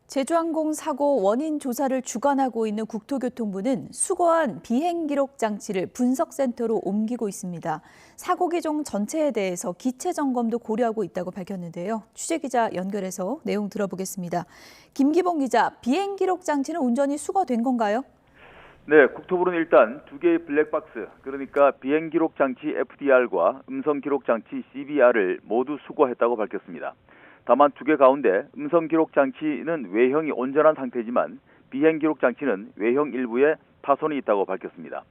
제주항공 사고 원인 조사를 주관하고 있는 국토교통부는 수거한 비행 기록 장치를 분석센터로 옮기고 있습니다. 사고 기종 전체에 대해서 기체 점검도 고려하고 있다고 밝혔는데요. 취재기자 연결해서 내용 들어보겠습니다. 김기봉 기자, 비행 기록 장치는 온전히 수거된 건가요? 네, 국토부는 일단 두 개의 블랙박스, 그러니까 비행 기록 장치 FDR과 음성 기록 장치 CBR을 모두 수거했다고 밝혔습니다. 다만 두 개 가운데 음성 기록 장치는 외형이 온전한 상태지만 비행 기록 장치는 외형 일부에 파손이 있다고 밝혔습니다.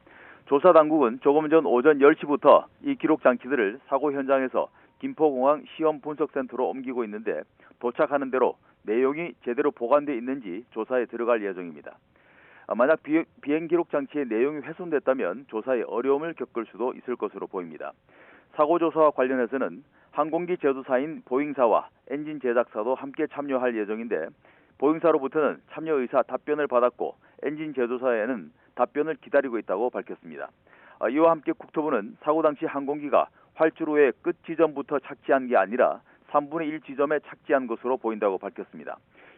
조사 당국은 조금 전 오전 10시부터 이 기록 장치들을 사고 현장에서 김포공항 시험 분석센터로 옮기고 있는데 도착하는 대로 내용이 제대로 보관돼 있는지 조사에 들어갈 예정입니다. 만약 비행 기록 장치의 내용이 훼손됐다면 조사에 어려움을 겪을 수도 있을 것으로 보입니다. 사고 조사와 관련해서는 항공기 제조사인 보잉사와 엔진 제작사도 함께 참여할 예정인데 보잉사로부터는 참여 의사 답변을 받았고 엔진 제조사에는 답변을 기다리고 있다고 밝혔습니다. 이와 함께 국토부는 사고 당시 항공기가 활주로의 끝 지점부터 착지한 게 아니라 3분의 1 지점에 착지한 것으로 보인다고 밝혔습니다.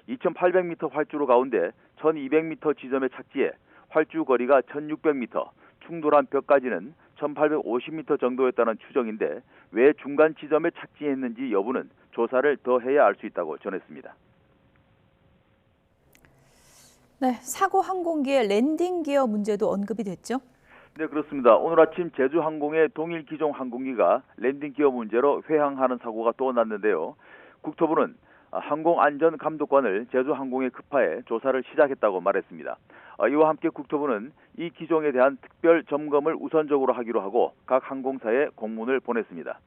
2,800m 활주로 가운데 1,200m 지점에 착지해 활주 거리가 1,600m, 충돌한 벽까지는 1,850m 정도였다는 추정인데 왜 중간 지점에 착지했는지 여부는 조사를 더 해야 알 수 있다고 전했습니다. 네, 사고 항공기의 랜딩 기어 문제도 언급이 됐죠? 네, 그렇습니다. 오늘 아침 제주항공의 동일 기종 항공기가 랜딩 기어 문제로 회항하는 사고가 또 났는데요. 국토부는 항공안전감독관을 제주항공에 급파해 조사를 시작했다고 말했습니다. 이와 함께 국토부는 이 기종에 대한 특별 점검을 우선적으로 하기로 하고 각 항공사에 공문을 보냈습니다.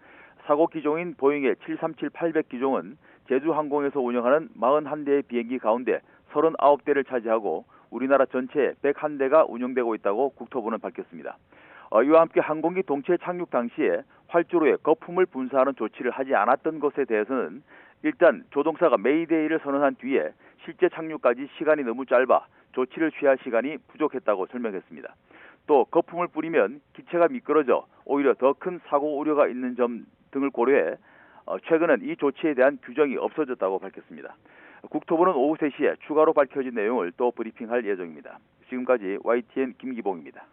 사고 기종인 보잉의 737-800 기종은 제주항공에서 운영하는 41대의 비행기 가운데 39대를 차지하고 우리나라 전체에 101대가 운영되고 있다고 국토부는 밝혔습니다. 이와 함께 항공기 동체 착륙 당시에 활주로에 거품을 분사하는 조치를 하지 않았던 것에 대해서는 일단 조종사가 메이데이를 선언한 뒤에 실제 착륙까지 시간이 너무 짧아 조치를 취할 시간이 부족했다고 설명했습니다. 또 거품을 뿌리면 기체가 미끄러져 오히려 더 큰 사고 우려가 있는 점 등을 고려해 최근엔 이 조치에 대한 규정이 없어졌다고 밝혔습니다. 국토부는 오후 3시에 추가로 밝혀진 내용을 또 브리핑할 예정입니다. 지금까지 YTN 김기봉입니다.